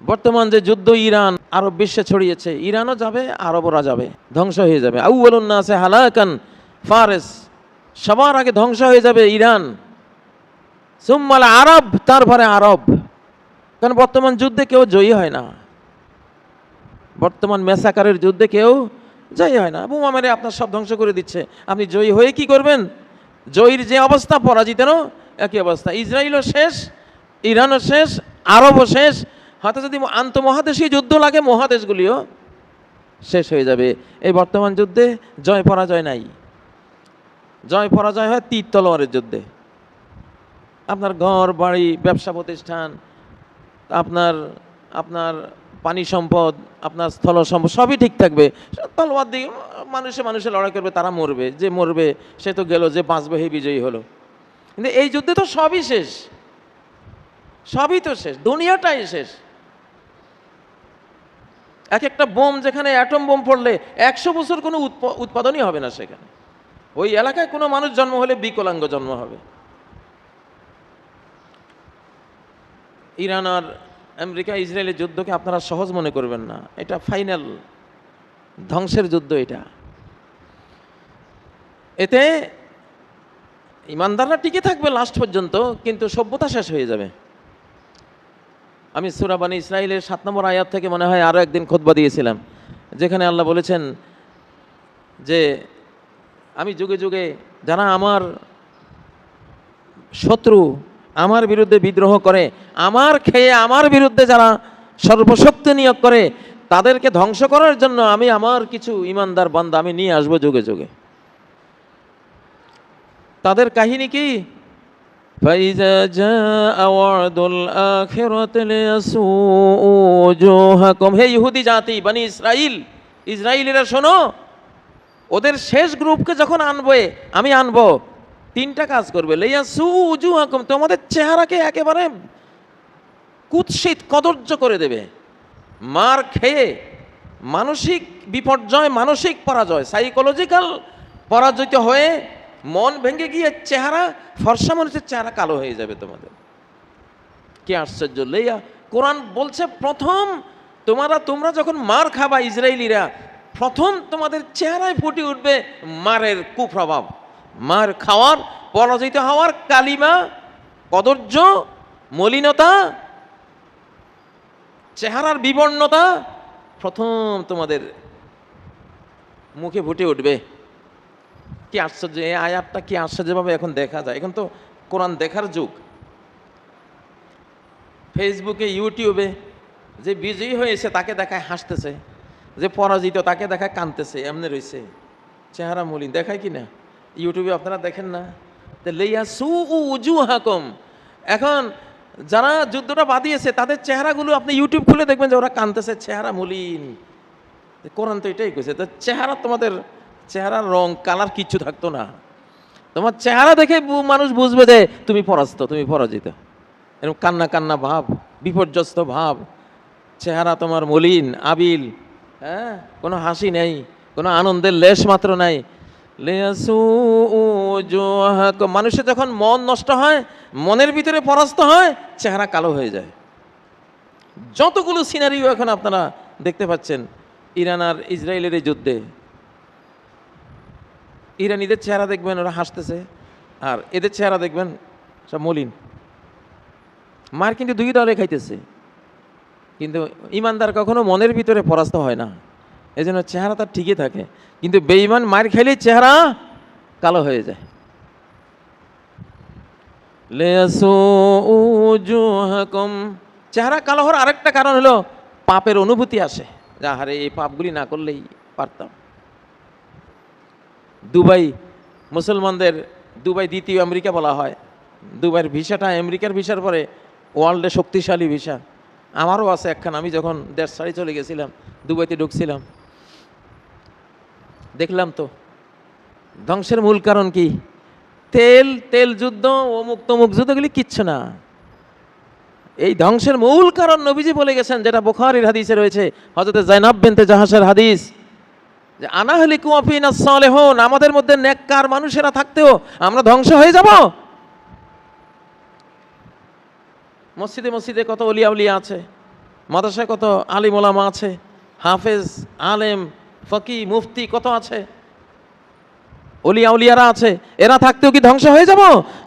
বর্তমান যে যুদ্ধ ইরান আরব বিশ্বে ছড়িয়েছে, ইরানও যাবে, আরবরা যাবে, ধ্বংস হয়ে যাবে। আউয়ালুন নাসে হালাকান ফারেস, সবার আগে ধ্বংস হয়ে যাবে ইরান। সুম্মাল আরব, তারপরে আরব। কারণ বর্তমান যুদ্ধে কেউ জয়ী হয় না, বর্তমান মেসাকারের যুদ্ধে কেউ জয়ী হয় না। বোমা মেরে আপনার সব ধ্বংস করে দিচ্ছে, আপনি জয়ী হয়ে কি করবেন? জয়ীর যে অবস্থা, পরাজিতেরও একই অবস্থা। ইসরায়েলও শেষ, ইরানও শেষ, আরবও শেষ। হয়তো যদি আন্তঃমহাদেশীয় যুদ্ধ লাগে, মহাদেশগুলিও শেষ হয়ে যাবে। এই বর্তমান যুদ্ধে জয় পরাজয় নাই, জয় পরাজয় হয় তীর তলোয়ারের যুদ্ধে। আপনার ঘর বাড়ি, ব্যবসা প্রতিষ্ঠান, আপনার আপনার পানি সম্পদ, আপনার স্থল সম্পদ সবই ঠিক থাকবে। তলোয়ার দিয়ে মানুষে লড়াই করবে, তারা মরবে, যে মরবে সে তো গেল, যে বাঁচবে হে বিজয়ী হলো। কিন্তু এই যুদ্ধে তো সবই শেষ, সবই তো শেষ, দুনিয়াটাই শেষ। এক একটা বোম, যেখানে অ্যাটম বোম পড়লে 100 বছর কোনো উৎপাদনই হবে না সেখানে। ওই এলাকায় কোনো মানুষ জন্ম হলে বিকলাঙ্গ জন্ম হবে। ইরান আর আমেরিকা ইসরায়েলের যুদ্ধকে আপনারা সহজ মনে করবেন না, এটা ফাইনাল ধ্বংসের যুদ্ধ এটা। এতে ইমানদাররা টিকে থাকবে লাস্ট পর্যন্ত, কিন্তু সভ্যতা শেষ হয়ে যাবে। আমি সূরা বনী ইসরাঈলের 7 নম্বর আয়াত থেকে মনে হয় আরও একদিন খুতবা দিয়েছিলাম, যেখানে আল্লাহ বলেছেন যে আমি যুগে যুগে যারা আমার শত্রু, আমার বিরুদ্ধে বিদ্রোহ করে, আমার খেয়ে আমার বিরুদ্ধে যারা সর্বশক্তি নিয়োগ করে, তাদেরকে ধ্বংস করার জন্য আমি আমার কিছু ইমানদার বান্দা আমি নিয়ে আসবো যুগে যুগে। তাদের কাহিনী কি? فَإِذَا جَاءَ وَعْدُ الْآخِرَةِ لِيَسُوءُوا وُجُوهَكُمْ। হে ইহুদি জাতি, বনী ইসরাইল, ইসরায়েলিরা শোনো, ওদের শেষ গ্রুপকে যখন আমি আনবো, 3টা কাজ করবে। লিয়াসুউ উজুহাকুম, তোমাদের চেহারাকে একেবারে কুৎসিত কদর্য করে দেবে। মার খেয়ে মানসিক বিপর্যয়, মানসিক পরাজয়, সাইকোলজিক্যাল পরাজিত হয়ে মন ভেঙে গিয়ে চেহারা, ফর্সা মানুষের চেহারা কালো হয়ে যাবে তোমাদের। কি আশ্চর্য! লেয়া কোরআন বলছে প্রথম তোমরা যখন মার খাবা ইসরায়েলিরা, প্রথম তোমাদের চেহারায় ফুটে উঠবে মারের কুপ্রভাব, মার খাওয়ার, পরাজিত হওয়ার কালিমা, কদর্য, মলিনতা, চেহারার বিবর্ণতা প্রথম তোমাদের মুখে ফুটে উঠবে। কি আশ্চর্য! এই আয়াতটা কি আশ্চর্যভাবে এখন দেখা যায়। এখন তো কোরআন দেখার যুগ। ফেসবুকে, ইউটিউবে যে বিজয়ী হয়েছে তাকে দেখায় হাসতেছে, যে পরাজিত তাকে দেখায় কাঁদতেছে, এমনি রয়েছে, চেহারা মলিন। দেখায় কি না? ইউটিউবে আপনারা দেখেন না? লিয়াসুউ উজুহাকুম। এখন যারা যুদ্ধটা বাঁধিয়েছে তাদের চেহারাগুলো আপনি ইউটিউব খুলে দেখবেন যে ওরা কাঁদতেছে, চেহারা মলিন। কোরআন তো এটাই কইছে, তো চেহারা, তোমাদের চেহারার রং কালার কিচ্ছু থাকতো না। তোমার চেহারা দেখে মানুষ বুঝবে যে তুমি পরাস্ত, তুমি পরাজিত। এরকম কান্না কান্না ভাব, বিপর্যস্ত ভাব, চেহারা তোমার মলিন, আবিল, হ্যাঁ, কোনো হাসি নেই, কোনো আনন্দের লেশ মাত্র নাই। মানুষের যখন মন নষ্ট হয়, মনের ভিতরে পরাস্ত হয়, চেহারা কালো হয়ে যায়। যতগুলো সিনারিও এখন আপনারা দেখতে পাচ্ছেন ইরান আর ইসরায়েলের এই যুদ্ধে, ইরানিদের চেহারা দেখবেন ওরা হাসতেছে, আর এদের চেহারা দেখবেন সব মলিন। মার কিন্তু দুই দলে খাইতেছে, কিন্তু ইমানদার কখনো মনের ভিতরে পরাস্ত হয় না, এই জন্য চেহারা তার ঠিকই থাকে। কিন্তু বেঈমান মার খাইলেই চেহারা কালো হয়ে যায়। চেহারা কালো হওয়ার আরেকটা কারণ হলো পাপের অনুভূতি আসে, যে আরে এই পাপগুলি না করলেই পারতাম। দুবাই, মুসলমানদের দুবাই দ্বিতীয় আমেরিকা বলা হয়। দুবাইয়ের ভিসাটা আমেরিকার ভিসার পরে ওয়ার্ল্ডে শক্তিশালী ভিসা। আমারও আছে একখান। আমি যখন দেশ ছাড়ি চলে গেছিলাম, দুবাইতে ঢুকছিলাম, দেখলাম তো ধ্বংসের মূল কারণ কি? তেল যুদ্ধ, অমুক তমুক যুদ্ধগুলি কিচ্ছু না। এই ধ্বংসের মূল কারণ নবীজি বলে গেছেন, যেটা বুখারীর হাদিসে রয়েছে, হযরত যায়নাব বিনতে জাহাসের হাদিস, যে আনাহলিকু ওয়া ফিনা সালেহুন, আমাদের মধ্যে নেককার মানুষেরা থাকতেও আমরা ধ্বংস হয়ে যাব। মসজিদে মসজিদে কত ওলিয়া উলিয়া আছে, মাদ্রাসায় কত আলিম ওলামা আছে, হাফেজ, আলেম, ফকি, মুফতি কত আছে, উলিয়ারা আছে। এরা থাকতেও কি ধ্বংস হয়ে যাব?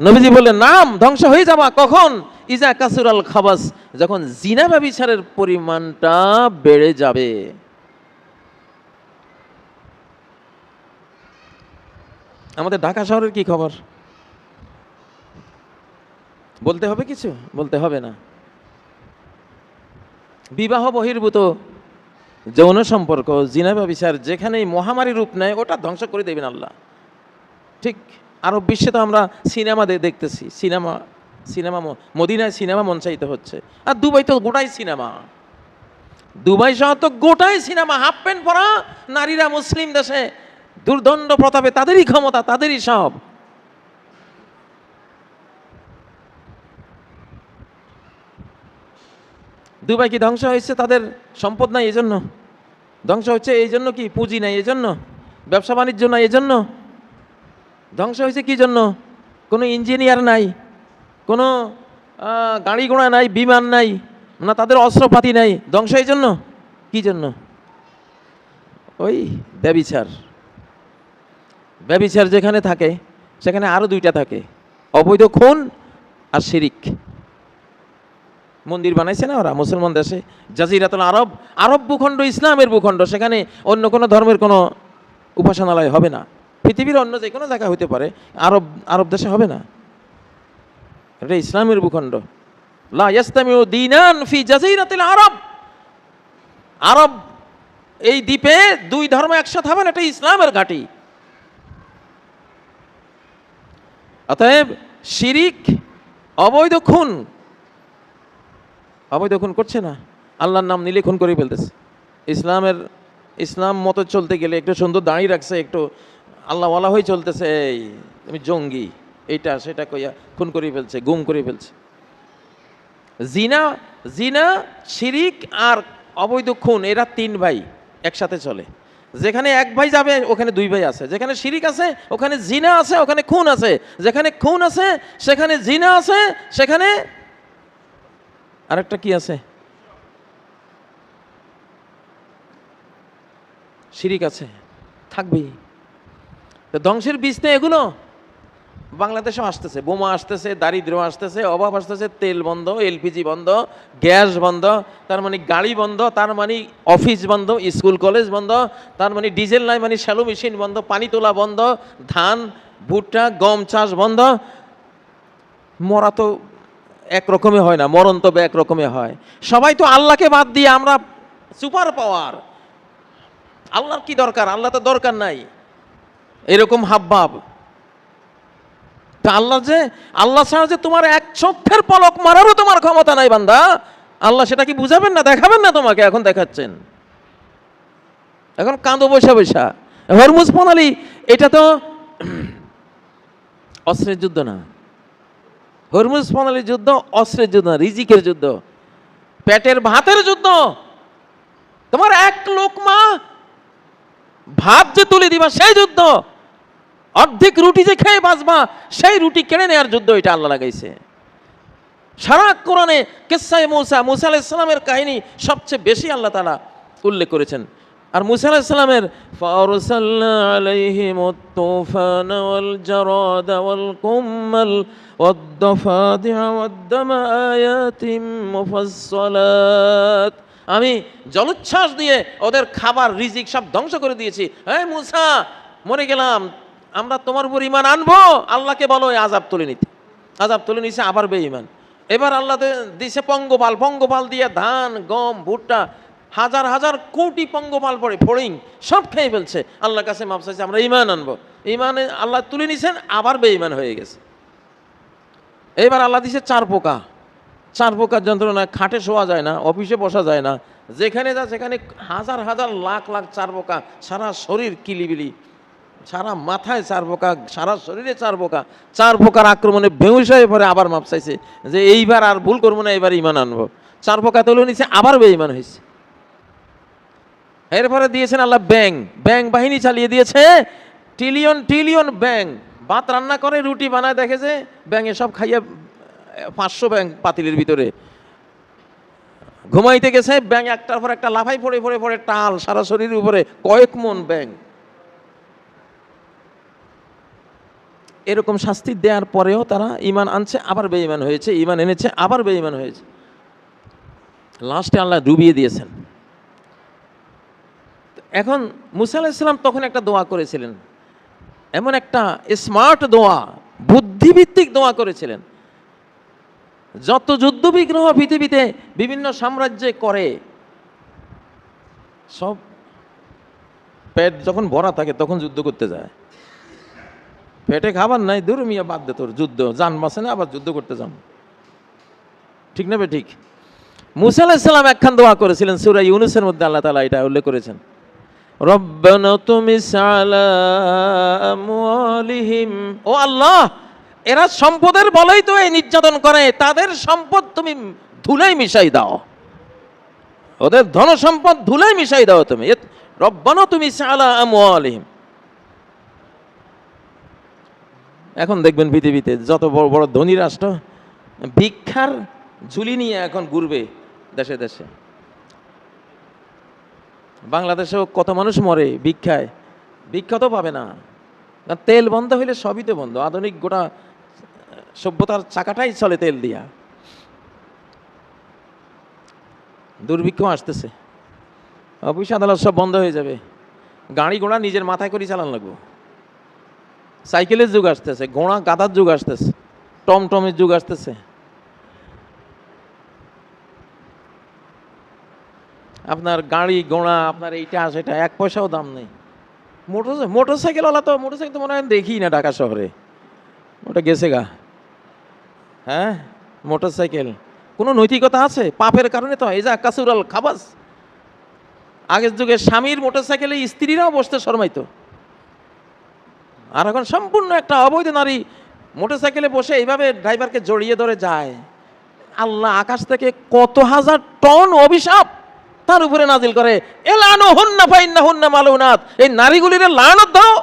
নবীজি বললেন নাম, ধ্বংস হয়ে যাবা। কখন? ইজা কাসুরাল খাবাস, যখন জিনা ব্যভিচারের পরিমাণটা বেড়ে যাবে। আমাদের ঢাকা শহরের কি খবর? বলতে হবে কিছু? বলতে হবে না। বিবাহ বহির্ভূত যৌন সম্পর্ক, জিনা ব্যভিচার যেখানেই মহামারী রূপ নেয়, ওটা ধ্বংস করে দেবেন আল্লাহ। ঠিক আরব বিশ্বে তো আমরা সিনেমা দেখতেছি, সিনেমা মদিনায় সিনেমা মঞ্চায়িত হচ্ছে, আর দুবাই তো গোটাই সিনেমা। দুবাই শহর তো গোটাই সিনেমা। হাফ প্যান্ট পরা নারীরা মুসলিম দেশে দুর্দণ্ড প্রতাপে, তাদেরই ক্ষমতা, তাদেরই সব। দুবাই কি ধ্বংস হয়েছে তাদের সম্পদ নাই এজন্য? ধ্বংস হচ্ছে এই জন্য কি পুঁজি নাই এজন্য? ব্যবসা বাণিজ্য নাই এজন্য? ধ্বংস হয়েছে কি জন্য? কোনো ইঞ্জিনিয়ার নাই, কোনো গাড়ি ঘোড়া নাই, বিমান নাই, না তাদের অস্ত্রপাতি নাই। ধ্বংস এই জন্য কি জন্য? ওই ব্যভিচার। ব্যভিচার যেখানে থাকে সেখানে আরো দুইটা থাকে, অবৈধ খুন আর শিরিক। মন্দির বানাইছে না ওরা মুসলমান দেশে, জাজিরাতুল আরব, আরব ভূখণ্ড ইসলামের ভূখণ্ড, সেখানে অন্য কোনো ধর্মের কোনো উপাসনালয় হবে না। পৃথিবীর অন্য যে কোনো জায়গা হতে পারে, আরব দেশে হবে না। এটা ইসলামের ভূখণ্ড। লা ইয়াস্তামিউ দীনান ফি জাজিরাতিল আরব। আরব এই দ্বীপে দুই ধর্ম একসাথে হবে না, এটা ইসলামের ঘাঁটি। অতএব শিরিক, অবৈধ খুন, অবৈধ খুন করছে না, আল্লাহর নাম নিলে খুন করে ফেলতেছে। ইসলাম মতো চলতে গেলে একটু সুন্দর দাঁড়িয়ে রাখছে, একটু আল্লাহওয়ালা হয়ে চলতেছে, এই তুমি জঙ্গি, এইটা সেটা কইয়া খুন করে ফেলছে, গুম করে ফেলছে। জিনা, শিরিক আর অবৈধ খুন, এরা তিন ভাই একসাথে চলে। যেখানে এক ভাই যাবে ওখানে দুই ভাই আছে, যেখানে শিরিক আছে ওখানে জিনা আছে, ওখানে খুন আছে, যেখানে খুন আছে সেখানে জিনা আছে, সেখানে আরেকটা কি আছে, শিরিক আছে, থাকবেই। তো ধ্বংসের বীজ তো এগুলো। বাংলাদেশেও আসতেছে, বোমা আসতেছে, দারিদ্র্য আসতেছে, অভাব আসতেছে, তেল বন্ধ, এলপিজি বন্ধ, গ্যাস বন্ধ, তার মানে গাড়ি বন্ধ, তার মানে অফিস বন্ধ, স্কুল কলেজ বন্ধ, তার মানে ডিজেল নাই মানে শ্যালো মেশিন বন্ধ, পানি তোলা বন্ধ, ধান ভুট্টা গম চাষ বন্ধ। মরা তো একরকমই হয় না, মরণ তবে একরকমই হয়। সবাই তো আল্লাহকে বাদ দিয়ে আমরা সুপার পাওয়ার, আল্লাহর কি দরকার, আল্লাহ তো দরকার নাই, এরকম হাবভাব। তা আল্লাহ ছাড়া যে তোমার এক চোখের পলক মারারও তোমার ক্ষমতা নাই বান্দা, আল্লাহ সেটা কি বুঝাবেন না, দেখাবেন না তোমাকে? এখন দেখাচ্ছেন, এখন কাঁদো বসা বসা। হরমুজ প্রণালী এটা তো অস্ত্রের যুদ্ধ না। হরমুজ প্রণালীর যুদ্ধ অস্ত্রের যুদ্ধ না, রিজিকের যুদ্ধ, পেটের ভাতের যুদ্ধ। তোমার এক লোকমা ভাত যে তুলে দিবা সেই যুদ্ধ, অর্ধেক রুটি যে খেয়ে বাঁচবা সেই রুটি কেড়ে নেওয়ার যুদ্ধ, এটা আল্লাহ লাগাইছে। সারা কোরআনে কিসসায়ে মুসা আলাইহিস সালামের কাহিনী সবচেয়ে বেশি আল্লাহ তাআলা উল্লেখ করেছেন। আর মুসা আলাইহিস সালামের ফারসালনা আলাইহিমুত তুফানা ওয়াল জারাদা ওয়াল কুম্মাল ওয়াদ-দাফাদিআ ওয়াদ-দামা আয়াতিম মুফাসসালাত, আমি জলোচ্ছ্বাস দিয়ে ওদের খাবার রিজিক সব ধ্বংস করে দিয়েছি। এই মুসা, মরে গেলাম, আমরা তোমার উপর ঈমান আনবো, আল্লাহকে বলো এই আযাব তুলে নিতে। আযাব তুলে নিছে, আবার বেঈমান। এবার আল্লাহ দিছে পঙ্গপাল দিয়ে ধান গম ভুট্টা হাজার হাজার কোটি পঙ্গপাল পড়ে ফড়িং সব খেয়ে ফেলছে। আল্লাহর কাছে মাপ চাইছে, আমরা ঈমান আনবো। ঈমানে আল্লাহ তুলে নিছেন, আবার বেঈমান হয়ে গেছে। এবার আল্লাহ দিছে চার পোকার যন্ত্রণা, খাটে শোয়া যায় না, অফিসে বসা যায় না, যেখানে যা সেখানে হাজার হাজার লাখ লাখ চার পোকা, সারা শরীর কিলিবিলি, সারা মাথায় চার পোকা, সারা শরীরে চার পোকার আক্রমণে বেহুশ হয়ে পরে আবার মাপ চাইছে যে এইবার আর ভুল করবো না, এবার ঈমান আনবো। চার পোকা তুলে নিছে, আবার বেঈমান হয়েছে। এরপরে দিয়েছেন আল্লাহ ব্যাং বাহিনী চালিয়ে দিয়েছে, ট্রিলিয়ন ব্যাং। ভাত রান্না করে রুটি বানায়, দেখে যে ব্যাঙে সব খাইয়া 500 ব্যাং পাতিলের ভিতরে। ঘুমাইতে গেছে, ব্যাঙ একটার পর একটা লাফাই পড়ে পড়ে পড়ে টাল সারা শরীরের উপরে, কয়েক মন ব্যাঙ। এরকম শাস্তি দেওয়ার পরেও তারা ঈমান আনছে, আবার বেঈমান হয়েছে, ঈমান এনেছে, আবার বেঈমান হয়েছে। লাস্টে আল্লাহ ডুবিয়ে দিয়েছেন। এখন মুসা আলাইহিস সালাম তখন একটা দোয়া করেছিলেন, এমন একটা স্মার্ট দোয়া, বুদ্ধিভিত্তিক দোয়া করেছিলেন। যত যুদ্ধ বিগ্রহ পৃথিবীতে বিভিন্ন সাম্রাজ্যে করে, সব পেট যখন ভরা থাকে তখন যুদ্ধ করতে যায়। পেটে খাবার নাই, দূর মিয়া বাদ দে তোর যুদ্ধ, জান বাঁচে না আবার যুদ্ধ করতে যান, ঠিক না বে ঠিক? মুসা আলাইহিস সালাম একখান দোয়া করেছিলেন, সূরা ইউনূসের মধ্যে আল্লাহ তাআলা এটা উল্লেখ করেছেন, রব্বানা তুমিস আলা আমওয়ালিহিম, ও আল্লাহ, এরা সম্পদের বলেই তো এই নির্যাতন করে, তাদের সম্পদ তুমি ধুলাই মিশাই দাও, ওদের ধন সম্পদ ধুলাই মিশাই দাও তুমি, রব্বানা তুমিস আলা আমওয়ালিহিম। এখন দেখবেন পৃথিবীতে যত বড় বড় ধনী রাষ্ট্র ভিক্ষার ঝুলি নিয়ে এখন ঘুরবে দেশে দেশে। বাংলাদেশেও কত মানুষ মরে ভিক্ষায়, ভিক্ষা তো পাবে না, তেল বন্ধ হইলে সবই তো বন্ধ। আধুনিক গোটা সভ্যতার চাকাটাই চলে তেল দিয়া। দুর্ভিক্ষ আসতেছে, অফিস আদালত সব বন্ধ হয়ে যাবে, গাড়ি ঘোড়া নিজের মাথায় করে চালান লাগবো, সাইকেলের যুগ আসতেছে, ঘোড়া গাধার যুগ আসতেছে, টমটমের যুগ আসতেছে। আপনার গাড়ি ঘোড়া, আপনার এইটা সেটা এক পয়সাও দাম নেই। মোটরসাইকেলওয়ালা তো, মোটরসাইকেল তো মনে হয় দেখি না ঢাকা শহরে, ওটা গেছে গা। হ্যাঁ, মোটরসাইকেল কোনো নৈতিকতা আছে? পাপের কারণে তো, এই যে কাসুরাল খাবাস। আগের যুগে স্বামীর মোটরসাইকেলে স্ত্রীরাও বসতে শরমাইতো, আর এখন সম্পূর্ণ একটা অবৈধ নারী মোটরসাইকেলে বসে এইভাবে ড্রাইভারকে জড়িয়ে ধরে যায়। আল্লাহ আকাশ থেকে কত হাজার টন অভিশাপ তার উপরে নাজিল করে, এলানুহুন্না ফাইন্নাহুন্না মালউনাত, এই নারীগুলির লানত দাও,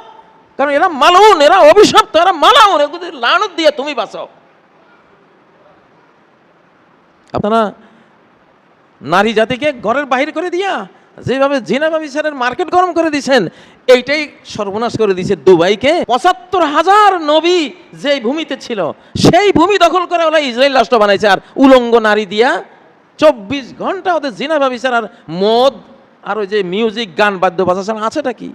কারণ এরা মালউন, এরা অভিশপ্ত, এরা মালাউন, এগুলির লানত দিয়ে তুমি বাঁচাও। আপনারা নারী জাতিকে ঘরের বাহির করে দিয়া যেভাবে জিনা ব্যভিচারের মার্কেট গরম করে দিয়েছেন, এইটাই সর্বনাশ করে দিয়েছে দুবাইকে। ৭৫,০০০ নবী যেই ভূমিতে ছিল সেই ভূমি দখল করে ওরা ইসরায়েল রাষ্ট্র বানাইছে, আর উলঙ্গ নারী দিয়া ২৪ ঘন্টা ওদের জিনা ব্যভিচার আর মদ আর ওই যে মিউজিক গান বাদ্য বাজা ছাড়া আছেটা কি?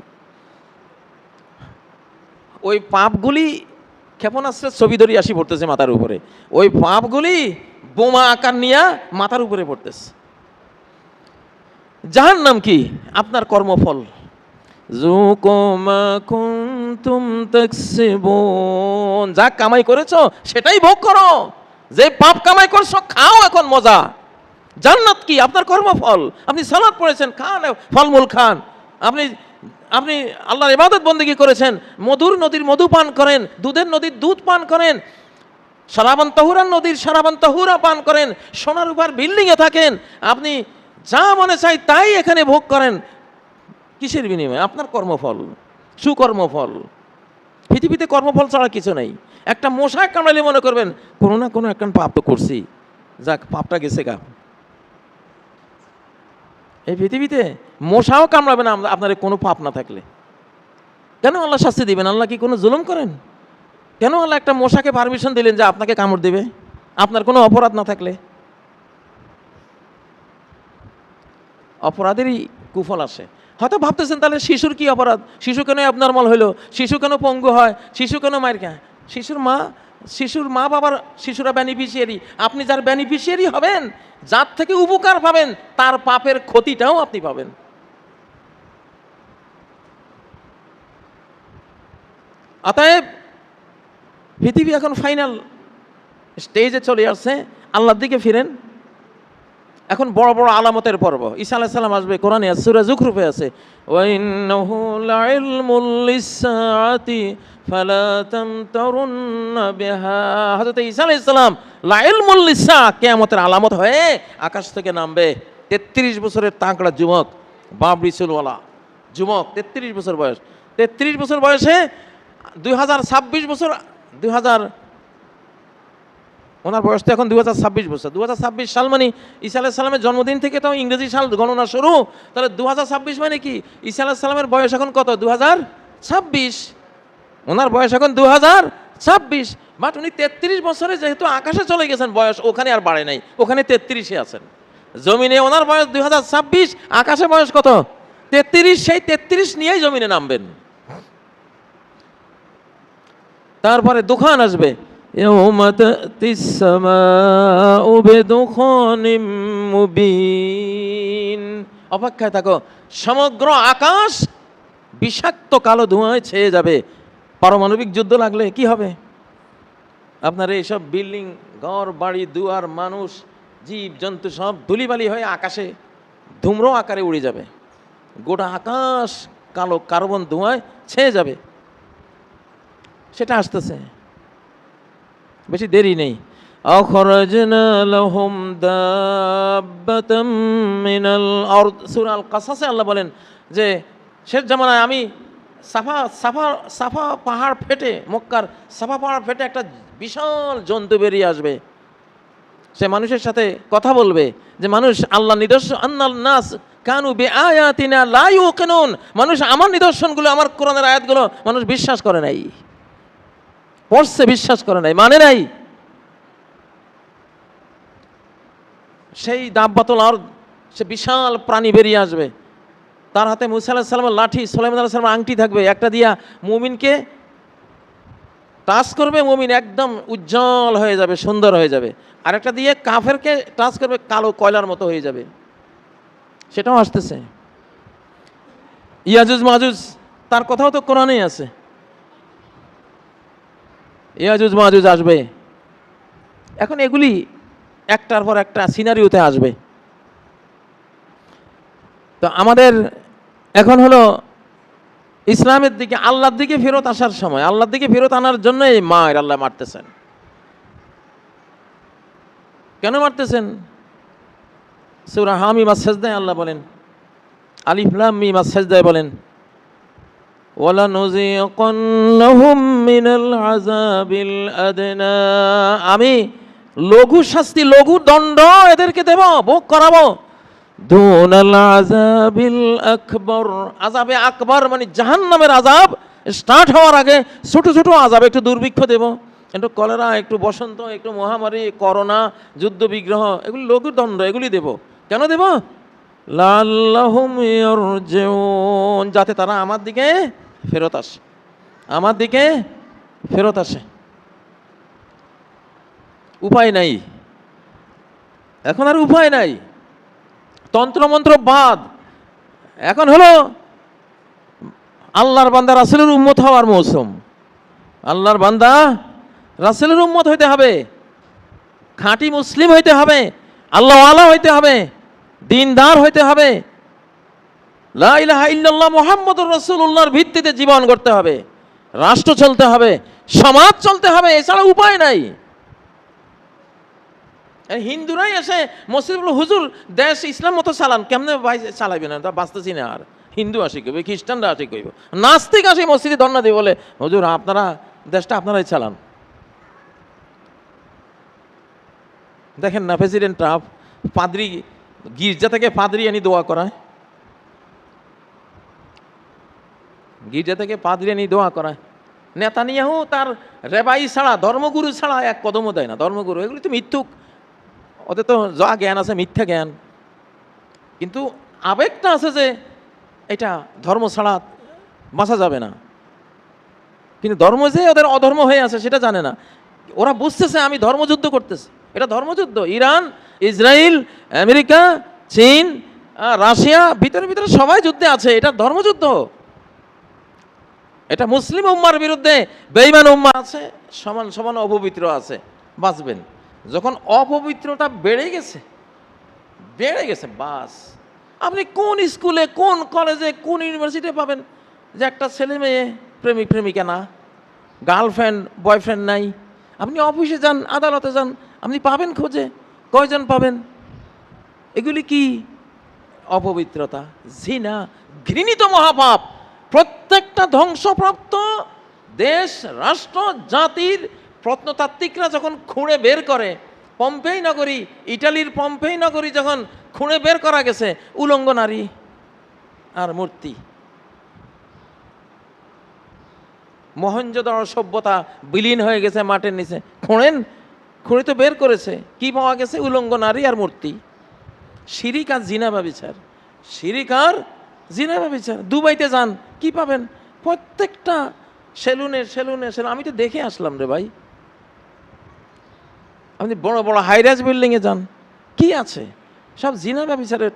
ওই পাপগুলি ক্ষেপণাস্ত্রের ছবি ধরে আসি পড়তেছে মাথার উপরে, ওই পাপগুলি বোমা আকার নিয়ে মাথার উপরে পড়তেছে। জাহান্নাম কি? আপনার কর্মফল। যুকু মা কুনতুম তাকসিবুন, যা কামাই করেছো সেটাই ভোগ করো, যে পাপ কামাই করছো খাও এখন মজা। জান্নাত কি? আপনার কর্মফল। আপনি সালাত পড়েছেন, খান, ফলমূল খান। আপনি আপনি আল্লাহর ইবাদত বন্দেগী করেছেন, মধুর নদীর মধু পান করেন, দুধের নদীর দুধ পান করেন, সারাবান তাহুরান নদীর সারাবান তাহুরা পান করেন, সোনার উপর বিল্ডিংয়ে থাকেন, আপনি যা মনে চাই তাই এখানে ভোগ করেন। কিসের বিনিময়ে? আপনার কর্মফল, সুকর্মফল। পৃথিবীতে কর্মফল ছাড়া কিছু নেই। একটা মশা কামড়ালে মনে করবেন কোনো না কোনো একটা পাপ তো করছি, যাক পাপটা গেছে গা। এই পৃথিবীতে মশাও কামড়াবে না আপনার কোনো পাপ না থাকলে। কেন আল্লাহ শাস্তি দিবেন? আল্লাহ কি কোনো জুলুম করেন? কেন আল্লাহ একটা মশাকে পারমিশন দিলেন যে আপনাকে কামড় দেবে আপনার কোনো অপরাধ না থাকলে? অপরাধেরই কুফল আসে। হয়তো ভাবতেছেন তাহলে শিশুর কি অপরাধ? শিশু কেন অ্যাবনর্মাল হইলো? শিশু কেন পঙ্গু হয়? শিশু কেন মায়ের খায়? শিশুর মা বাবার, শিশুরা বেনিফিশিয়ারি। আপনি যার বেনিফিশিয়ারি হবেন, যার থেকে উপকার পাবেন, তার পাপের ক্ষতিটাও আপনি পাবেন। অতএব পৃথিবী এখন ফাইনাল স্টেজে চলে আসছে, আল্লাহর দিকে ফিরেন। এখন বড় বড় আলামতের পর্ব। ঈসা আলাইহিস সালাম আসবে, কোরআনে আছে, সূরা যুখরুফে আছে, ওয়া ইন্নাহু লাইলমুল লিসসাআতি ফালা তামতারুন্না বিহা। হযরত ঈসা আলাইহিস সালাম লাইলমুল লিসসা, কিয়ামতের আলামত হয়ে আকাশ থেকে নামবে। ৩৩ বছরের তাগড়া যুবক, বাবরি চুলওয়ালা যুবক, ৩৩ বছর বয়স। ৩৩ বছর বয়সে 2026 বছর, ওনার বয়স তো এখন 2026 বছর। 2026 সাল মানে ঈসা আলাইহিস সালামের জন্মদিন থেকে তো ইংরেজি সাল গণনা শুরু। তাহলে 2026 মানে কি? ঈসা আলাইহিস সালামের বয়স এখন কত? 2026। ওনার বয়স এখন 2026। বাট উনি 33 বছরে যেহেতু আকাশে চলে গেছেন, বয়স ওখানে আর বাড়ে নাই, ওখানে 33-এ আছেন। জমিনে ওনার বয়স 2026, আকাশে বয়স কত? 33। সেই 33 নিয়েই জমিনে নামবেন। তারপরে দুখান আসবে, ইয়াউমা তাতিস সামাউ বিদুখানিম মুবিন। অপেক্ষায় থাকো, সমগ্র আকাশ বিষাক্ত কালো ধোঁয়ায় ছেয়ে যাবে। পারমাণবিক যুদ্ধ লাগলে কি হবে? আপনার এইসব বিল্ডিং, ঘর বাড়ি, দুয়ার, মানুষ, জীব জন্তু সব ধুলিবালি হয়ে আকাশে ধূম্র আকারে উড়ে যাবে। গোটা আকাশ কালো কার্বন ধোঁয়ায় ছেয়ে যাবে। সেটা আসতেছে, বেশি দেরি নেই। আখরাজনা লাহুম দাব্বাতাম মিনাল আরদ। সূরা আল কাসাসে আল্লাহ বলেন যে শেষ জামানায় আমি সাফা পাহাড় ফেটে, মক্কার সাফা পাহাড় ফেটে একটা বিশাল জন্তু বেরিয়ে আসবে। সে মানুষের সাথে কথা বলবে যে মানুষ আল্লাহ নিদর্শন, আন্নাল নাস কানু বিআয়াতিনা লা ইউকিনুন। মানুষ আমার নিদর্শনগুলো, আমার কোরআনের আয়াতগুলো মানুষ বিশ্বাস করে নাই, পড়ছে বিশ্বাস করে নাই, মানে নাই। সেই দাব্বাতুল আরদ, সে বিশাল প্রাণী বেরিয়ে আসবে। তার হাতে মুসা আলাইহিস সালামের লাঠি, সুলাইমান আলাইহিস সালামের আংটি থাকবে। একটা দিয়া মুমিনকে টাচ করবে, মুমিন একদম উজ্জ্বল হয়ে যাবে, সুন্দর হয়ে যাবে। আর একটা দিয়ে কাফেরকে টাচ করবে, কালো কয়লার মতো হয়ে যাবে। সেটাও আসতেছে। ইয়াজুজ মাজুজ, তার কথাও তো কোরআনেই আছে। ইয়াজুজ মাজুজ আসবে। এখন এগুলি একটার পর একটা সিনারিওতে আসবে। তো আমাদের এখন হলো ইসলামের দিকে, আল্লাহর দিকে ফেরত আসার সময়। আল্লাহর দিকে ফেরত আনার জন্য এই মায়ের আল্লাহ মারতেছেন। কেন মারতেছেন? সূরা হামিম আস-সাজদায় আল্লাহ বলেন, আলিফ লাম মিম আস-সাজদায় বলেন, ওয়ালা নুযিকান্নাহুম মিনাল আযাবিল আদনা। আমি লঘু শাস্তি, লঘু দণ্ড এদেরকে দেব, ভোগ করাবো। দুনাল আযাবিল আকবার, আযাবে আকবার মানে জাহান্নামের আযাব স্টার্ট হওয়ার আগে ছোট ছোট আযাব, একটু দুর্ভিক্ষ দেব, একটু কলেরা, একটু বসন্ত, একটু মহামারী, করোনা, যুদ্ধ বিগ্রহ, এগুলি লঘু দণ্ড, এগুলি দেব। কেন দেব? লাআল্লাহুম ইয়ারজিউন, যাতে তারা আমার দিকে ফেরত আসে, আমার দিকে ফেরত আসে। উপায় নাই, এখন আর উপায় নাই। তন্ত্রমন্ত্র বাদ, এখন হলো আল্লাহর বান্দা রাসূলের উম্মত হওয়ার মৌসুম। আল্লাহর বান্দা রাসূলের উম্মত হইতে হবে, খাঁটি মুসলিম হইতে হবে, আল্লাহওয়ালা হইতে হবে, দিনদার হইতে হবে, লা ইলাহা ইল্লাল্লাহ মুহাম্মাদুর রাসূলুল্লাহর ভিত্তিতে জীবন গড়তে হবে, রাষ্ট্র চলতে হবে, সমাজ চলতে হবে, এছাড়া উপায় নাই। হিন্দুরাই এসে মসজিদ বলে, হুজুর দেশ ইসলাম মতো চালান। কেমনে ভাই চালাইবে না, তা বাঁচতেছি না। আর হিন্দু আসি কইবে, খ্রিস্টানরা আসি কইব, নাস্তিক আসি মসজিদে ধর্ণা দিয়ে বলে, হুজুর আপনারা দেশটা আপনারাই চালান। দেখেন না প্রেসিডেন্ট ট্রাম্প পাদ্রি, গির্জা থেকে পাদ্রি আনি দোয়া করায়, গির্জা থেকে পাদ্রি আনি দোয়া করায়। নেতানিয়াহু তার রেবাই ছাড়া, ধর্মগুরু ছাড়া এক কদমও দেয় না। ধর্মগুরু এগুলি তো মিথ্যুক, ওদের তো যা জ্ঞান আছে মিথ্যা জ্ঞান, কিন্তু আবেগটা আছে যে এটা ধর্ম ছাড়া বাঁচা যাবে না। কিন্তু ধর্ম যে ওদের অধর্ম হয়ে আছে সেটা জানে না। ওরা বুঝতেছে আমি ধর্মযুদ্ধ করতেছি, এটা ধর্মযুদ্ধ। ইরান, ইসরায়েল, আমেরিকা, চীন, রাশিয়া, ভিতরে ভিতরে সবাই যুদ্ধে আছে, এটা ধর্মযুদ্ধ। এটা মুসলিম উম্মার বিরুদ্ধে বেঈমান উম্মা আছে, সমান সমান অপবিত্র আছে, বাঁচবেন। যখন অপবিত্রতা বেড়ে গেছে বাস, আপনি কোন স্কুলে, কোন কলেজে, কোন ইউনিভার্সিটি পাবেন যে একটা ছেলে মেয়ে প্রেমিক প্রেমিকা না, গার্লফ্রেন্ড বয়ফ্রেন্ড নাই? আপনি অফিসে যান, আদালতে যান, আপনি পাবেন খোঁজে, কয়জন পাবেন? এগুলি কি? অপবিত্রতা, জিনা, ঘৃণিত মহাপাপ। প্রত্যেকটা ধ্বংসপ্রাপ্ত দেশ, রাষ্ট্র, জাতির প্রত্নতাত্ত্বিকরা যখন খুঁড়ে বের করে, পম্পেই নগরী, ইটালির পম্পেই নগরী যখন খুঁড়ে বের করা গেছে, উলঙ্গ নারী আর মূর্তি। মহেঞ্জোদারো সভ্যতা বিলীন হয়ে গেছে মাটির নিচে, খুঁড়ে তো বের করেছে, কি পাওয়া গেছে? উলঙ্গ নারী আর মূর্তি। শিরিক আর জিনা ব্যভিচার, শিরিক আর জিনা ব্যভিচার। দুবাইতে যান, কি পাবেন? প্রত্যেকটা সেলুনে, আমি তো দেখে আসলাম রে ভাই। আপনি বড় বড় হাইরাইজ বিল্ডিংয়ে যান, কি আছে? সব জিনা ব্যভিচারে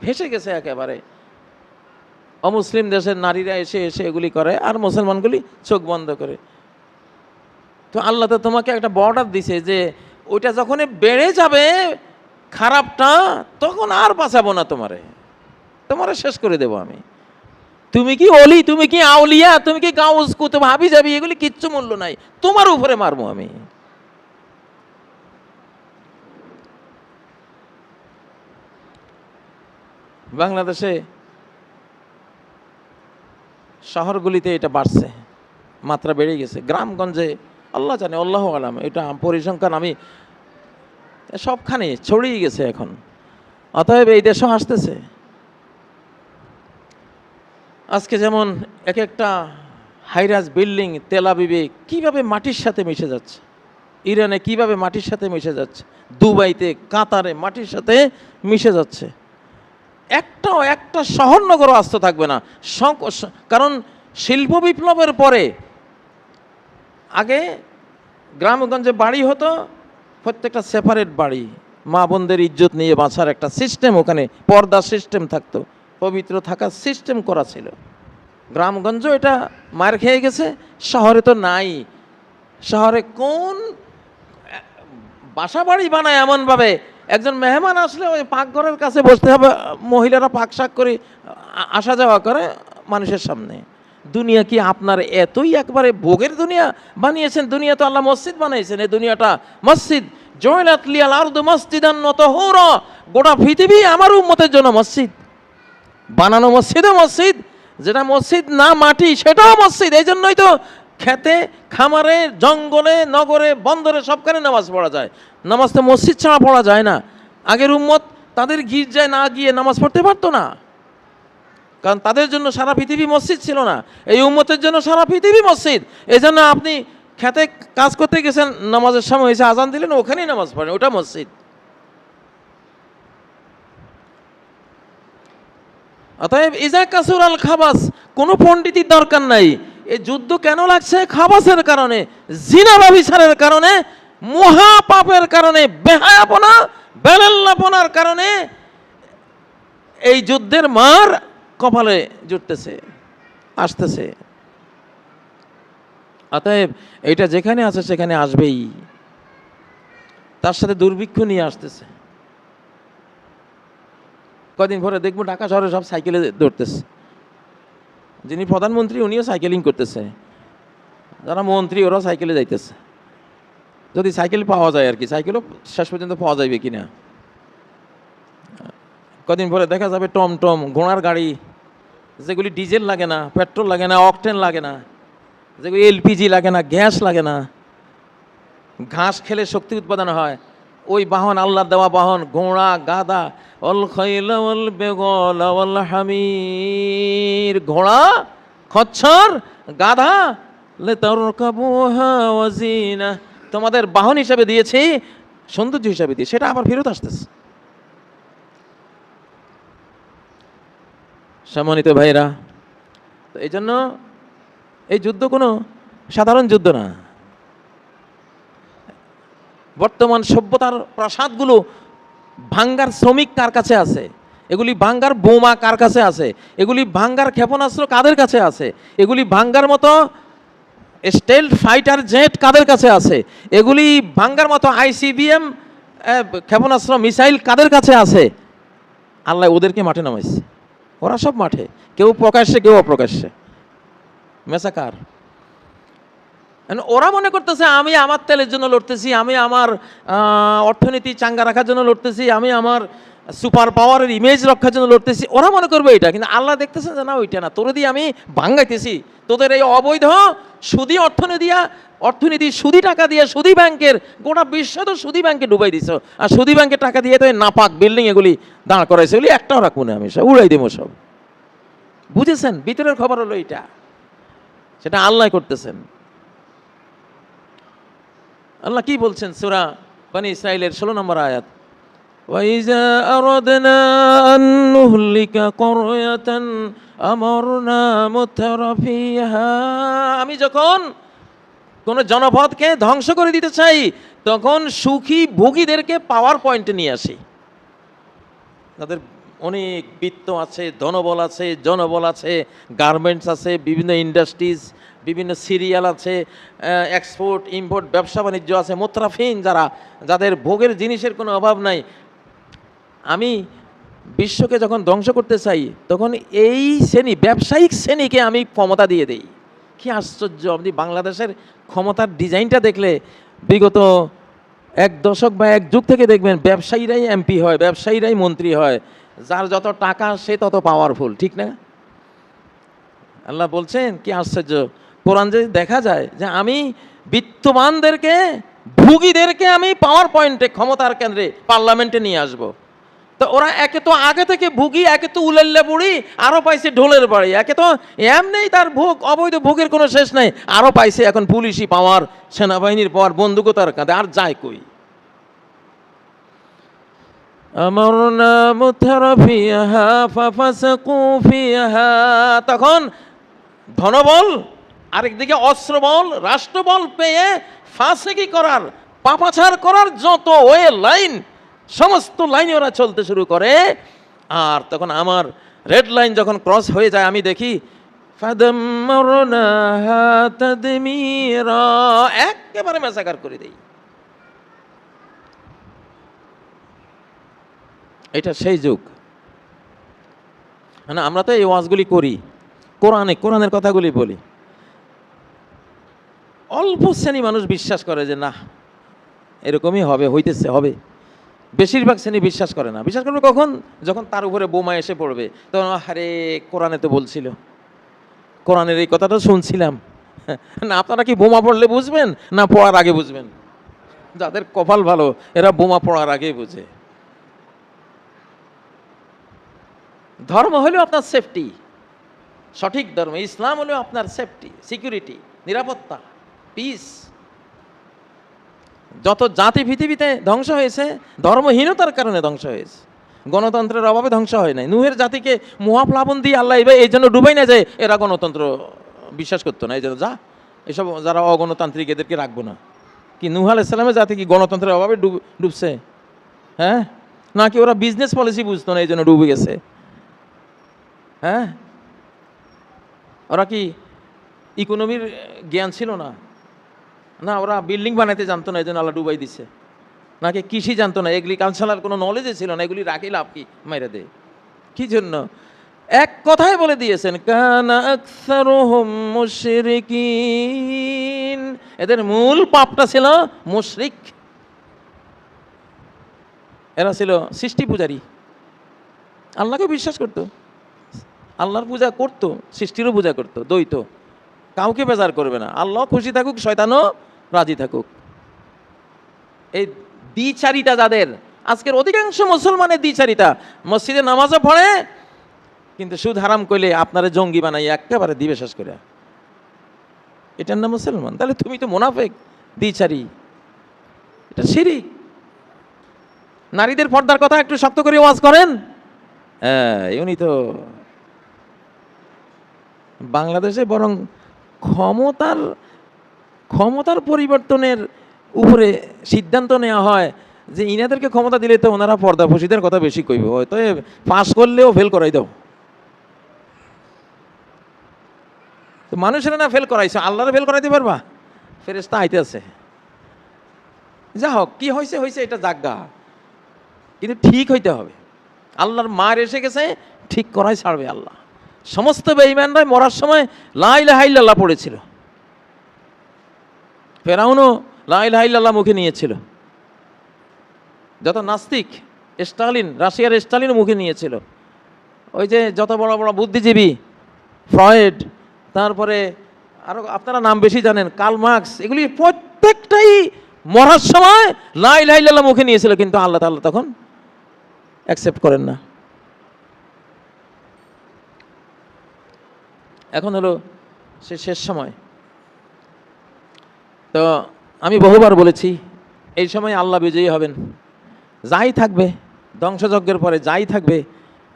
ভেসে গেছে একেবারে। অমুসলিম দেশের নারীরা এসে এগুলি করে, আর মুসলমানগুলি চোখ বন্ধ করে। তো আল্লাহ তো তোমাকে একটা বর্ডার দিছে যে ওইটা যখন বেড়ে যাবে খারাপটা, তখন আর বাঁচাবো না তোমারে শেষ করে দেবো আমি। তুমি কি অলি, তুমি কি আউলিয়া, তুমি কি গাউস কুতুব হাবি যাবি, এগুলি কিচ্ছু মূল্য নাই, তোমার উপরে মারবো আমি। বাংলাদেশে শহরগুলিতে এটা বাড়ছে, মাত্রা বেড়ে গেছে। গ্রামগঞ্জে আল্লাহ জানে, আল্লাহু আলাম, এটা পরিসংখ্যান আমি সবখানে ছড়িয়ে গেছে এখন। অতএব এই দেশও আসতেছে। আজকে যেমন এক একটা হাইরাজ বিল্ডিং তেল আবিবে কীভাবে মাটির সাথে মিশে যাচ্ছে, ইরানে কিভাবে মাটির সাথে মিশে যাচ্ছে, দুবাইতে, কাতারে মাটির সাথে মিশে যাচ্ছে। একটা শহর নগরও আস্ত থাকবে না। কারণ শিল্প বিপ্লবের পরে আগে গ্রামগঞ্জে বাড়ি হতো, প্রত্যেকটা সেপারেট বাড়ি, মা বোনদের ইজ্জত নিয়ে বাঁচার একটা সিস্টেম, ওখানে পর্দা সিস্টেম থাকতো, পবিত্র থাকার সিস্টেম করা ছিল। গ্রামগঞ্জ এটা মার খেয়ে গেছে, শহরে তো নাই। শহরে কোন বাসা বাড়ি বানায় এমনভাবে, একজন মেহমান আসলে ওই পাকঘরের কাছে বসতে হবে, মহিলারা পাক শাক করে আসা যাওয়া করে মানুষের সামনে। দুনিয়া কি আপনার এতই একবারে ভোগের দুনিয়া বানিয়েছেন? দুনিয়া তো আল্লাহ মসজিদ বানাইছেন, এই দুনিয়াটা মসজিদ। জয়লাত লিয়াল আরদু মসজিদান তাহুরা, গোটা পৃথিবী আমার উম্মতের জন্য মসজিদ। বানানো মসজিদও মসজিদ, যেটা মসজিদ না মাটি সেটাও মসজিদ। এই জন্যই তো খেতে, খামারে, জঙ্গলে, নগরে, বন্দরে সবখানে নামাজ পড়া যায়। নামাজ তো মসজিদ ছাড়া পড়া যায় না। আগের উম্মত তাদের গির্জায় না গিয়ে নামাজ পড়তে পারতো না, কারণ তাদের জন্য সারা পৃথিবী মসজিদ ছিল না। এই উম্মতের জন্য সারা পৃথিবী মসজিদ। এই জন্য আপনি খেতে কাজ করতে গেছেন, নামাজের সময় হয়েছে, আজান দিলেন, ওখানেই নামাজ পড়েন, ওটা মসজিদ। অতএব ইজা কাসুর আল খাবাস, কোনো পণ্ডিতির দরকার নাই। এই যুদ্ধ কেন লাগছে? খাবাসের কারণে, জিনা ব্যভিচারের কারণে, মহাপাপের কারণে, বেহায়াপনা, বেলাল্লাপনার কারণে এই যুদ্ধের মার কপালে জুটতেছে, আসতেছে। অতএব এটা যেখানে আছে সেখানে আসবেই, তার সাথে দুর্ভিক্ষ নিয়ে আসতেছে। কদিন পরে দেখবো ঢাকা শহরে সব সাইকেলে দৌড়তেছে। যিনি প্রধানমন্ত্রী উনিও সাইকেলিং করতেছে, যারা মন্ত্রী ওরাও সাইকেলে যাইতেছে, যদি সাইকেল পাওয়া যায় আর কি। সাইকেলও শেষ পর্যন্ত পাওয়া যাবে কিনা। কদিন পরে দেখা যাবে টমটম, ঘোড়ার গাড়ি, যেগুলি ডিজেল লাগে না, পেট্রোল লাগে না, অকটেন লাগে না, যেগুলি এলপিজি লাগে না, গ্যাস লাগে না, ঘাস খেলে শক্তি উৎপাদন হয়, ওই বাহন, আল্লাহর দেওয়া বাহন, ঘোড়া, গাধা, অল খৈল অল বেগল অল হামির, ঘোড়া, খচ্চর, গাধা, তোমাদের বাহন হিসাবে দিয়েছি, সৌন্দর্য হিসাবে দিয়ে, সেটা আবার ফেরত আসতেছে। সম্মানিত ভাইরা, তো এই জন্য এই যুদ্ধ কোনো সাধারণ যুদ্ধ না। বর্তমান সভ্যতার প্রাসাদগুলো ভাঙ্গার শ্রমিক কার কাছে আছে? এগুলি ভাঙ্গার বোমা কার কাছে আছে? এগুলি ভাঙ্গার ক্ষেপণাস্ত্র কাদের কাছে আছে? এগুলি ভাঙ্গার মতো স্টেলথ ফাইটার জেট কাদের কাছে আছে? এগুলি ভাঙ্গার মতো আইসিবিএম ক্ষেপণাস্ত্র মিসাইল কাদের কাছে আছে? আল্লাহ ওদেরকে মাঠে নামাইছে, ওরা সব মাঠে, কেউ প্রকাশ্যে কেউ অপ্রকাশ্যে। মেসাকার ওরা মনে করতেছে আমি আমার তেলের জন্য লড়তেছি, আমি আমার অর্থনীতি চাঙ্গা রাখার জন্য লড়তেছি, আমি আমার সুপার পাওয়ারের ইমেজ রক্ষার জন্য লড়তেছি, ওরা মনে করবে এটা, কিন্তু আল্লাহ দেখতেছেন যে না ওইটা না, তোরে দিয়ে আমি ভাঙ্গাইতেছি, তোদের এই অবৈধ সুদী অর্থনীতি সুদী টাকা দিয়ে সুদী ব্যাংকের, গোটা বিশ্ব তো সুদী ব্যাংকে ডুবাই দিছ, আর সুদী ব্যাংকের টাকা দিয়ে তো নাপাক বিল্ডিং এগুলি দাঁড় করাইছে, এগুলি একটাও রাখবো না, আমি সব উড়াই দেবো সব। বুঝেছেন? ভিতরের খবর হলো এটা, সেটা আল্লাহ করতেছেন। আল্লাহ কি বলছেন সূরা বনী ইসরাঈলের 16 নম্বর আয়াত, وَإِذَا أَرَدْنَا أَن نُّهْلِكَ قَرْيَةً أَمَرْنَا مُتْرَفِيهَا, আমি যখন কোন জনপদকে ধ্বংস করে দিতে চাই তখন সুখী ভোগীদেরকে পাওয়ার পয়েন্টে নিয়ে আসি, তাদের অনেক বিত্ত আছে, ধনবল আছে, জনবল আছে, গার্মেন্টস আছে, বিভিন্ন ইন্ডাস্ট্রিজ, বিভিন্ন সিরিয়াল আছে, এক্সপোর্ট ইম্পোর্ট ব্যবসা বাণিজ্য আছে, মুত্রাফিন যাদের ভোগের জিনিসের কোনো অভাব নাই। আমি বিশ্বকে যখন ধ্বংস করতে চাই তখন এই শ্রেণী, ব্যবসায়িক শ্রেণীকে আমি ক্ষমতা দিয়ে দেই। কি আশ্চর্য! আপনি বাংলাদেশের ক্ষমতার ডিজাইনটা দেখলে বিগত এক দশক বা এক যুগ থেকে দেখবেন ব্যবসায়ীরাই এমপি হয়, ব্যবসায়ীরাই মন্ত্রী হয়, যার যত টাকা সে তত পাওয়ারফুল, ঠিক না? আল্লাহ বলছেন কি আশ্চর্য, কোরআন যে দেখা যায় যে আমি বিত্তবানদেরকে, ভোগীদেরকে আমি পাওয়ার পয়েন্টে, ক্ষমতার কেন্দ্রে, পার্লামেন্টে নিয়ে আসব। তো ওরা একে তো আগে থেকে ভুগি, একে তো উলাল্লা বুড়ি, আরও পাইছে ঢোলের বাড়ি, একে তো এমনি তার ভোগ, অবৈধ ভোগের কোনো শেষ নাই, আরও পাইছে এখন পুলিশি পাওয়ার, সেনাবাহিনীর পাওয়ার, বন্দুকও তার কাঁধে, আর যায় কই। আমরনা মুতরাফিহা ফাফাসাকু ফিহা, তখন ধনবল, আরেকদিকে অস্ত্রবল, রাষ্ট্রবল পেয়ে ফাসেকি করার, পাপাচার করার যত ওয়ে লাইন, সমস্ত লাইনে ওরা চলতে শুরু করে। আর তখন আমার রেড লাইন যখন ক্রস হয়ে যায়, আমি দেখি ফাদাম্মারনাহা তাদমীরা, একেবারে ম্যাসাকার করে দেই। এটা সেই যুগ। মানে আমরা তো এই ওয়াজগুলি করি, কোরআনের কথাগুলি বলি, অল্প শ্রেণী মানুষ বিশ্বাস করে যে না এরকমই হবে, হইতেছে, হবে। বেশিরভাগ শ্রেণী বিশ্বাস করে না। বিশ্বাস করবে কখন? যখন তার উপরে বোমা এসে পড়বে, তখন আরে কোরআনে তো বলছিল, কোরআনের এই কথাটা শুনছিলাম। না, আপনারা কি বোমা পড়লে বুঝবেন না পড়ার আগে বুঝবেন? যাদের কপাল ভালো এরা বোমা পড়ার আগেই বুঝে। ধর্ম হলো আপনার সেফটি, সঠিক ধর্ম ইসলাম হলো আপনার সেফটি, সিকিউরিটি, নিরাপত্তা, পিস। যত জাতি পৃথিবীতে ধ্বংস হয়েছে ধর্মহীনতার কারণে ধ্বংস হয়েছে, গণতন্ত্রের অভাবে ধ্বংস হয় নাই। নূহের জাতিকে মহাপ্লাবন দিয়ে আল্লাহ এই জন্য ডুবাই না যায়, এরা গণতন্ত্র বিশ্বাস করতো না, এই জন্য যা এসব যারা অগণতান্ত্রিক এদেরকে রাখবো না। কি নূহ আলাইহিস সালামের জাতি কি গণতন্ত্রের অভাবে ডুবছে? হ্যাঁ, নাকি ওরা বিজনেস পলিসি বুঝতো না এই জন্য ডুবে গেছে? হ্যাঁ, ওরা কি ইকোনমির জ্ঞান ছিল না? না, ওরা বিল্ডিং বানাইতে জানতো না এই জন্য আল্লাহ ডুবাই দিছে? নাকি কৃষি জানতো না, এগ্রিকালচারাল কোনো নলেজে ছিল না, এগুলি রাখি লাভ কি, মাইরা দে। কি জন্য? এক কথায় বলে দিয়েছেন কানা আকসারুহুম মুশরিকিন, এদের মূল পাপটা ছিল মুশরিক। এরা ছিল সৃষ্টি পূজারী, আল্লাহকে বিশ্বাস করতো, আল্লাহর পূজা করতো, সৃষ্টিরও পূজা করতো, দ্বৈত, কাউকে বেজার করবে না, আল্লাহ খুশি থাকুক, শয়তানও রাজি থাকুক। এই দ্বিচারিতা যাদের, আজকের অধিকাংশ মুসলমানের দ্বিচারিতা, মসজিদে নামাজও পড়ে কিন্তু সুদ হারাম করলে আপনারা জঙ্গি বানাই একেবারে দিবে শেষ করে, এটার নাম মুসলমান? তাহলে তুমি তো মুনাফিক, দ্বিচারী, এটা শিরক। নারীদের পর্দার কথা একটু শক্ত করে ওয়াজ করেন। হ্যাঁ, উনি তো বাংলাদেশে বরং ক্ষমতার পরিবর্তনের উপরে সিদ্ধান্ত নেওয়া হয় যে ইনাদেরকে ক্ষমতা দিলে তো ওনারা পর্দাফসীদের কথা বেশি কইবে, হয়তো পাস করলেও ফেল করাই দাও। তো মানুষেরা না ফেল করাইছে, আল্লাহরে ফেল করাইতে পারবা? ফেরেশতা আইতে আছে, যা হোক, কি হয়েছে হয়েছে, এটা জাগা, কিন্তু ঠিক হইতে হবে। আল্লাহর মার এসে গেছে, ঠিক করাই ছাড়বে আল্লাহ। সমস্ত বেঈমানরা মরার সময় লা ইলাহা ইল্লাল্লাহ পড়েছিল, ফেরাউনও লা ইলাহা ইল্লাল্লাহ মুখে নিয়েছিল। যত নাস্তিক স্টালিন, রাশিয়ার স্টালিনও মুখে নিয়েছিল। ওই যে যত বড় বড় বুদ্ধিজীবী, ফ্রয়েড, তারপরে আরও আপনারা নাম বেশি জানেন, কার্ল মার্কস, এগুলি প্রত্যেকটাই মরার সময় লা ইলাহা ইল্লাল্লাহ মুখে নিয়েছিল, কিন্তু আল্লাহ তাআলা তখন অ্যাকসেপ্ট করেন না। এখন হলো সে শেষ সময়। তো আমি বহুবার বলেছি, এই সময় আল্লাহ বিজয়ী হবেন। যাই থাকবে ধ্বংসযজ্ঞের পরে, যাই থাকবে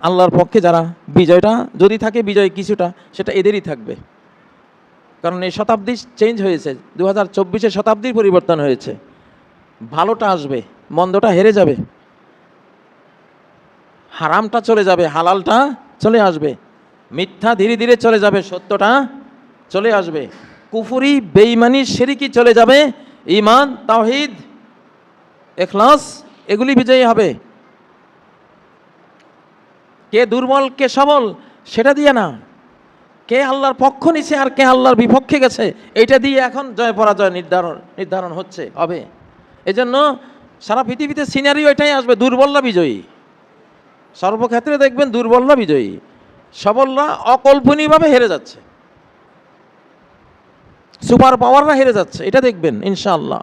আল্লাহর পক্ষে যারা, বিজয়টা যদি থাকে, বিজয় কিছুটা সেটা এদেরই থাকবে। কারণ এই শতাব্দী চেঞ্জ হয়েছে, 2024 শতাব্দীর পরিবর্তন হয়েছে। ভালোটা আসবে, মন্দটা হেরে যাবে, হারামটা চলে যাবে, হালালটা চলে আসবে, মিথ্যা ধীরে ধীরে চলে যাবে, সত্যটা চলে আসবে, কুফরি, বেঈমানি, শিরকি চলে যাবে, ঈমান, তাওহীদ, ইখলাস এগুলি বিজয়ী হবে। কে দুর্বল কে সবল সেটা দিয়ে না, কে আল্লাহর পক্ষ নিছে আর কে আল্লাহর বিপক্ষে গেছে, এটা দিয়ে এখন জয় পরাজয় নির্ধারণ হচ্ছে, হবে। এজন্য সারা পৃথিবীতে সিনারিও এটাই আসবে, দুর্বলরা বিজয়ী। সর্বক্ষেত্রে দেখবেন দুর্বলরা বিজয়ী, সবলরা অকল্পনীয়ভাবে হেরে যাচ্ছে, সুপার পাওয়াররা হেরে যাচ্ছে, এটা দেখবেন ইনশাআল্লাহ।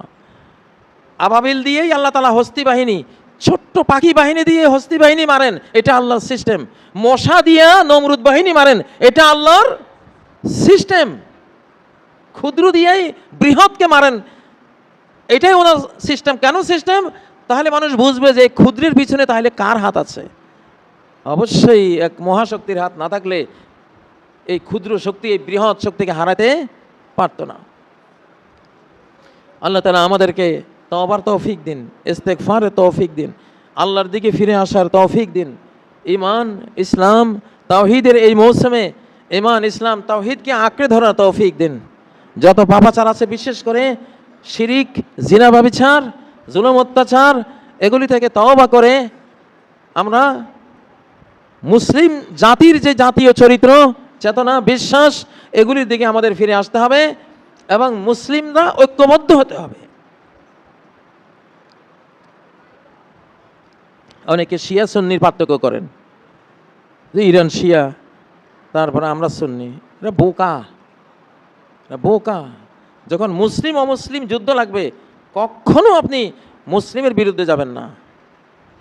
আবাবিল দিয়েই আল্লাহ তাআলা হস্তি বাহিনী, ছোট্ট পাখি বাহিনী দিয়ে হস্তি বাহিনী মারেন, এটা আল্লাহর সিস্টেম। মশা দিয়া নমরুদ বাহিনী মারেন, এটা আল্লাহর সিস্টেম। ক্ষুদ্র দিয়েই বৃহৎকে মারেন, এটাই ওনার সিস্টেম। কেন সিস্টেম? তাহলে মানুষ বুঝবে যে ক্ষুদ্রের পিছনে তাহলে কার হাত আছে। অবশ্যই এক মহাশক্তির হাত না থাকলে এই ক্ষুদ্র শক্তি এই বৃহৎ শক্তিকে হারাতে পারত না। আল্লাহ তাআলা আমাদেরকে তওবার তৌফিক দিন, ইস্তেগফারের তৌফিক দিন, আল্লাহর দিকে ফিরে আসার তৌফিক দিন। ঈমান, ইসলাম, তাওহীদের এই মৌসুমে ঈমান, ইসলাম, তাওহীদকে আঁকড়ে ধরার তৌফিক দিন। যত পাপাচার আছে, বিশেষ করে শিরিক, জিনা, ব্যভিচার, জুলুম, অত্যাচার, এগুলি থেকে তওবা করে আমরা মুসলিম জাতির যে জাতীয় চরিত্র, চেতনা, বিশ্বাস, এগুলির দিকে আমাদের ফিরে আসতে হবে এবং মুসলিমরা ঐক্যবদ্ধ হতে হবে। অনেকে শিয়া সুন্নির পার্থক্য করেন, যে ইরান শিয়া, তারপরে আমরা সুন্নি। এটা বোকা, এটা বোকা। যখন মুসলিম অমুসলিম যুদ্ধ লাগবে, কখনো আপনি মুসলিমের বিরুদ্ধে যাবেন না।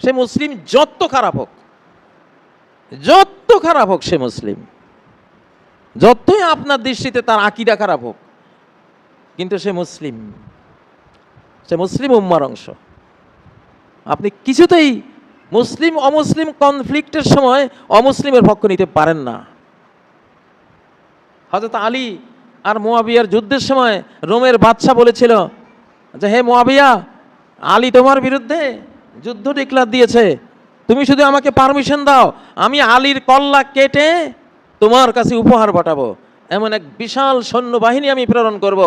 সে মুসলিম যত খারাপ হোক, যত খারাপ হোক সে মুসলিম, যতই আপনার দৃষ্টিতে তার আকীদা খারাপ হোক, কিন্তু সে মুসলিম, সে মুসলিম উম্মার অংশ। আপনি কিছুতেই মুসলিম অমুসলিম কনফ্লিক্টের সময় অমুসলিমের পক্ষ নিতে পারেন না। হযরত আলী আর মুয়াবিয়ার যুদ্ধের সময় রোমের বাদশা বলেছিল যে, হে মুয়াবিয়া, আলী তোমার বিরুদ্ধে যুদ্ধ ডিক্লার দিয়েছে, তুমি শুধু আমাকে পারমিশন দাও, আমি আলীর কল্লা কেটে তোমার কাছে উপহার পাঠাবো। এমন এক বিশাল সৈন্যবাহিনী আমি প্রেরণ করব,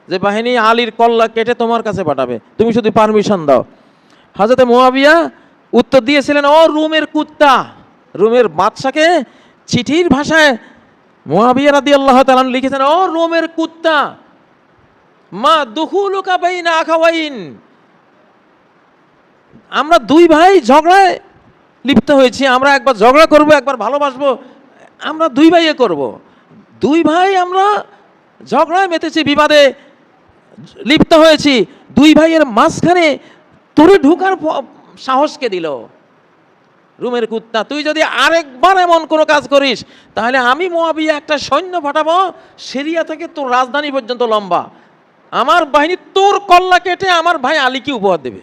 যে বাহিনী আলীর কল্লা কেটে তোমার কাছে পাঠাবে, তুমি শুধু পারমিশন দাও। হযরত মুয়াবিয়া উত্তর দিয়েছিলেন, ও রোমের কুত্তা, রোমের বাদশাকে চিঠির ভাষায় মুয়াবিয়া রাদিয়াল্লাহু তাআলা লিখেছেন, ও রোমের কুত্তা, মা দুখুলুকা বাইনা আখাওয়াইন, আমরা দুই ভাই ঝগড়ায় লিপ্ত হয়েছি, আমরা একবার ঝগড়া করব, একবার ভালোবাসবো, আমরা দুই ভাইয়ে করব, দুই ভাই আমরা ঝগড়ায় মেতেছি, বিবাদে লিপ্ত হয়েছি, দুই ভাইয়ের মাঝখানে তোরে ঢোকার সাহসকে দিল? রোমের কুত্তা, তুই যদি আরেকবার এমন কোনো কাজ করিস, তাহলে আমি মুয়াবিয়া একটা সৈন্য পাঠাবো সিরিয়া থেকে তোর রাজধানী পর্যন্ত লম্বা, আমার বাহিনী তোর কল্লা কেটে আমার ভাই আলীকে উপহার দেবে।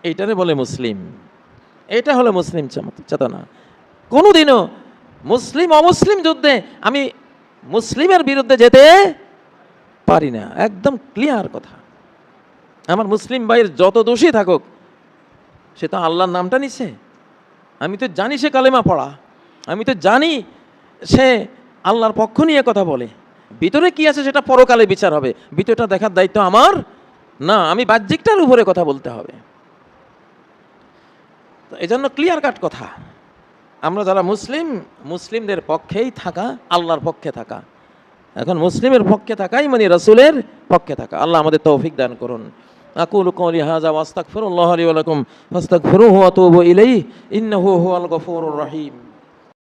এইটারে বলে মুসলিম, এটা হলো মুসলিম চেতনা। কোনোদিনও মুসলিম অমুসলিম যুদ্ধে আমি মুসলিমের বিরুদ্ধে যেতে পারি না, একদম ক্লিয়ার কথা। আমার মুসলিম ভাইয়ের যত দোষী থাকুক, সে তো আল্লাহর নামটা নিছে, আমি তো জানি সে কালেমা পড়া, আমি তো জানি সে আল্লাহর পক্ষ নিয়ে কথা বলে, ভিতরে কি আছে সেটা পরকালে বিচার হবে, ভিতরটা দেখার দায়িত্ব আমার না, আমি বাহ্যিকটার উপরে কথা বলতে হবে। এজন্য ক্লিয়ার কাট কথা, আমরা যারা মুসলিম, মুসলিমদের পক্ষেই থাকা, আল্লাহর পক্ষে থাকা। এখন মুসলিমের পক্ষে থাকাই মানে রাসূলের পক্ষে থাকা। আল্লাহ আমাদের তৌফিক দান করুন। أقول قولي هذا وأستغفر الله لي ولكم فاستغفروه وأتوبوا إليه إنه هو الغفور الرحيم